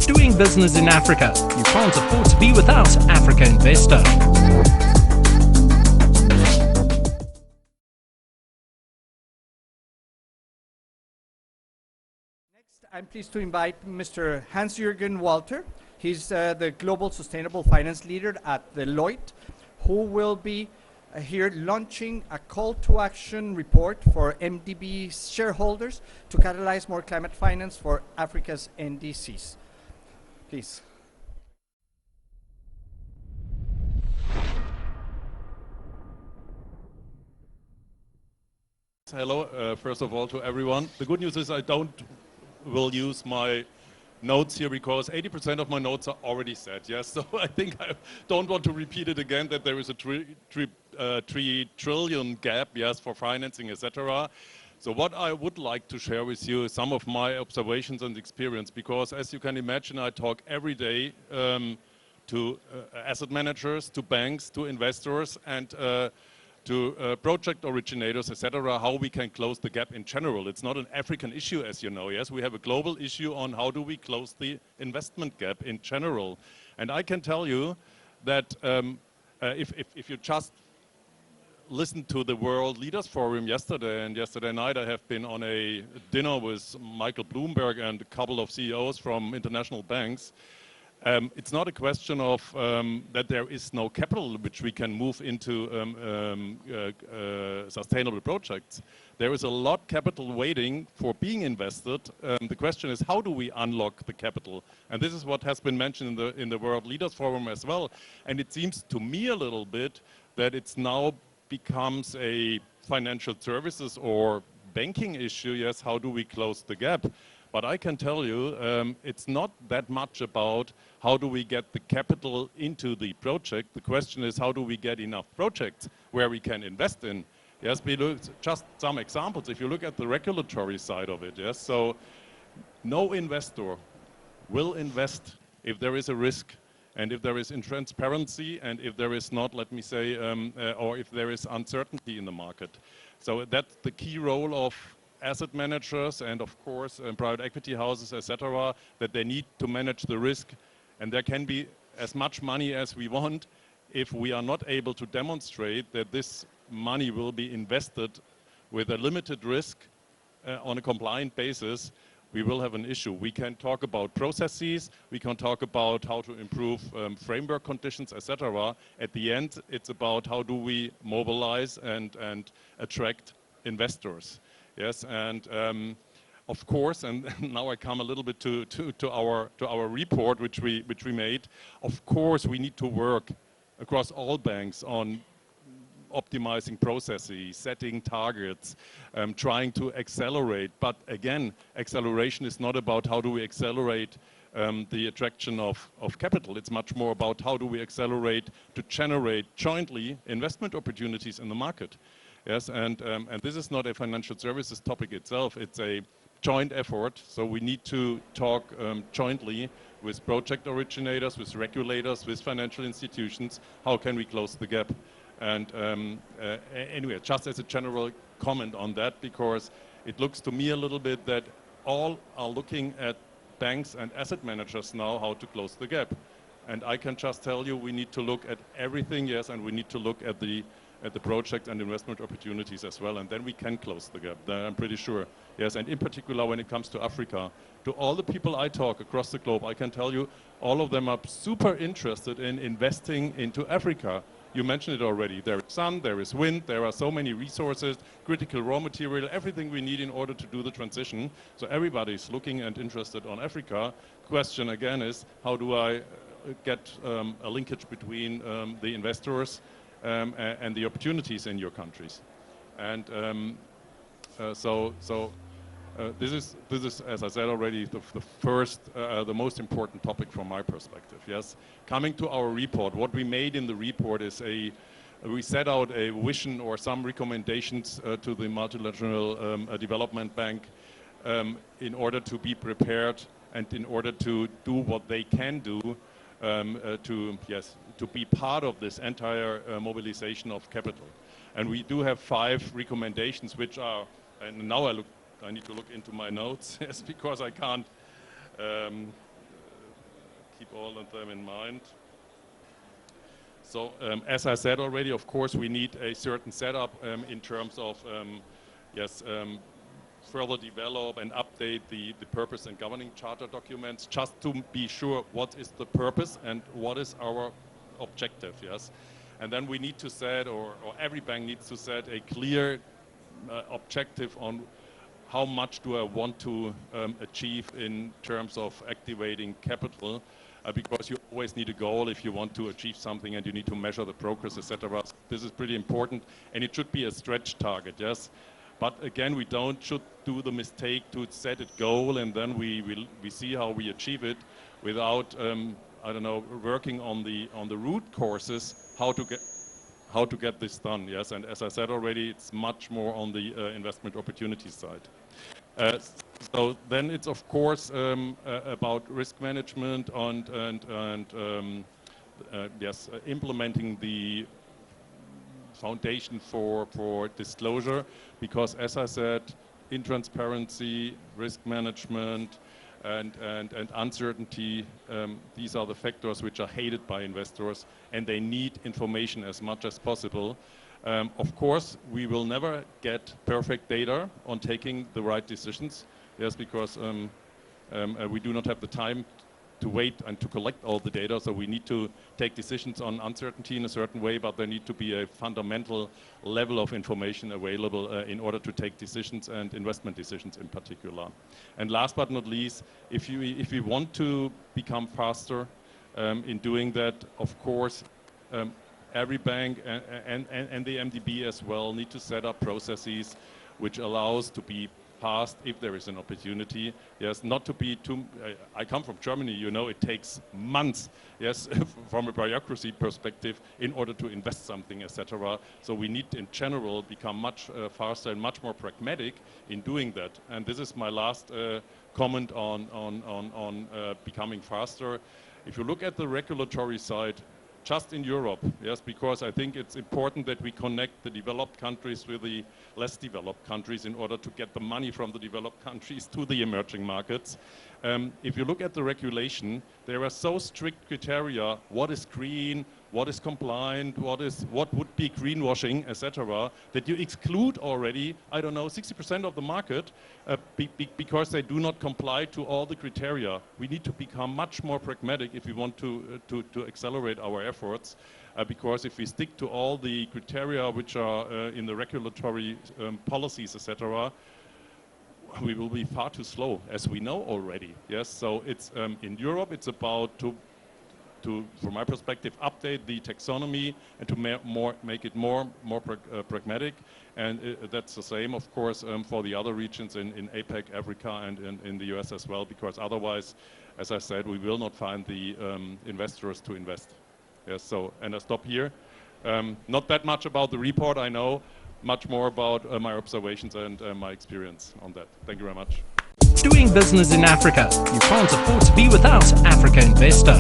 doing business in Africa. You can't afford to be without Africa Investor. Next, I'm pleased to invite Mr. Hans-Jürgen Walter. He's the Global Sustainable Finance Leader at Deloitte, who will be here launching a call to action report for MDB shareholders to catalyze more climate finance for Africa's NDCs. Please. Hello, first of all, to everyone. The good news is I will use my notes here because 80% of my notes are already set, yes? So I think I don't want to repeat it again that there is a 3 trillion gap, yes, for financing, etc. So what I would like to share with you is some of my observations and experience, because as you can imagine, I talk every day to asset managers, to banks, to investors, and to project originators, etc., how we can close the gap in general. It's not an African issue, as you know, yes? We have a global issue on how do we close the investment gap in general. And I can tell you that if you just listen to the World Leaders Forum yesterday, and yesterday night I have been on a dinner with Michael Bloomberg and a couple of CEOs from international banks, it's not a question of that there is no capital which we can move into sustainable projects. There is a lot of capital waiting for being invested. The question is, how do we unlock the capital? And this is what has been mentioned in the World Leaders Forum as well. And it seems to me a little bit that it's now becomes a financial services or banking issue. Yes, how do we close the gap? But I can tell you, it's not that much about how do we get the capital into the project. The question is, how do we get enough projects where we can invest in? Yes, we look, just some examples. If you look at the regulatory side of it, yes, so no investor will invest if there is a risk and if there is intransparency and if there is not, let me say, or if there is uncertainty in the market. So that's the key role of asset managers and of course private equity houses, etc., that they need to manage the risk, and there can be as much money as we want. If we are not able to demonstrate that this money will be invested with a limited risk on a compliant basis, we will have an issue. We can talk about processes, we can talk about how to improve framework conditions, etc. At the end, it's about how do we mobilize and attract investors. Yes, and of course, and now I come a little bit to our report which we made. Of course, we need to work across all banks on optimizing processes, setting targets, trying to accelerate. But again, acceleration is not about how do we accelerate the attraction of capital. It's much more about how do we accelerate to generate jointly investment opportunities in the market. Yes, and this is not a financial services topic itself, it's a joint effort, so we need to talk jointly with project originators, with regulators, with financial institutions, how can we close the gap? And anyway, just as a general comment on that, because it looks to me a little bit that all are looking at banks and asset managers now, how to close the gap. And I can just tell you, we need to look at everything, yes, and we need to look at the project and investment opportunities as well, and then we can close the gap, I'm pretty sure. Yes, and in particular when it comes to Africa, to all the people I talk across the globe, I can tell you, all of them are super interested in investing into Africa. You mentioned it already, there is sun, there is wind, there are so many resources, critical raw material, everything we need in order to do the transition. So everybody's looking and interested on Africa. Question again is, how do I get a linkage between the investors and the opportunities in your countries? And this is, as I said already, the first, the most important topic from my perspective. Yes, coming to our report, what we made in the report is we set out a vision or some recommendations to the multilateral development bank in order to be prepared and in order to do what they can do to be part of this entire mobilization of capital. And we do have 5 recommendations, which are, and now I need to look into my notes, yes, because I can't keep all of them in mind. So as I said already, of course, we need a certain setup in terms of further develop and update the purpose and governing charter documents, just to be sure what is the purpose and what is our objective, yes. And then we need to set, or every bank needs to set a clear objective on how much do I want to achieve in terms of activating capital, because you always need a goal if you want to achieve something, and you need to measure the progress, etc. This is pretty important, and it should be a stretch target, yes. But again, we should do the mistake to set a goal and then we see how we achieve it without I don't know, working on the root causes how to get this done. Yes, and as I said already, it's much more on the investment opportunity side. So then it's of course about risk management and yes, implementing the foundation for disclosure, because as I said, in transparency, risk management and uncertainty, these are the factors which are hated by investors, and they need information as much as possible. Of course, we will never get perfect data on taking the right decisions, yes, because we do not have the time to wait and to collect all the data, so we need to take decisions on uncertainty in a certain way, but there need to be a fundamental level of information available in order to take decisions, and investment decisions in particular. And last but not least, if you want to become faster in doing that, of course, every bank and the MDB as well need to set up processes which allows to be fast if there is an opportunity. Yes, not to be too. I come from Germany. You know, it takes months. Yes, from a bureaucracy perspective, in order to invest something, etc. So we need, in general, become much faster and much more pragmatic in doing that. And this is my last comment on becoming faster. If you look at the regulatory side, just in Europe, yes, because I think it's important that we connect the developed countries with the less developed countries in order to get the money from the developed countries to the emerging markets. If you look at the regulation, there are so strict criteria, what is green, what is compliant, what would be greenwashing, etc., that you exclude already, I don't know, 60% of the market because they do not comply to all the criteria. We need to become much more pragmatic if we want to accelerate our efforts, because if we stick to all the criteria which are in the regulatory policies, etc., we will be far too slow, as we know already. Yes, so it's in Europe, it's about to, from my perspective, update the taxonomy and to make it more pragmatic. And that's the same, of course, for the other regions in APEC, Africa, and in the US as well, because otherwise, as I said, we will not find the investors to invest. Yes, so, and I stop here. Not that much about the report, I know. Much more about my observations and my experience on that. Thank you very much. Doing business in Africa. You can't afford to be without Africa Investor.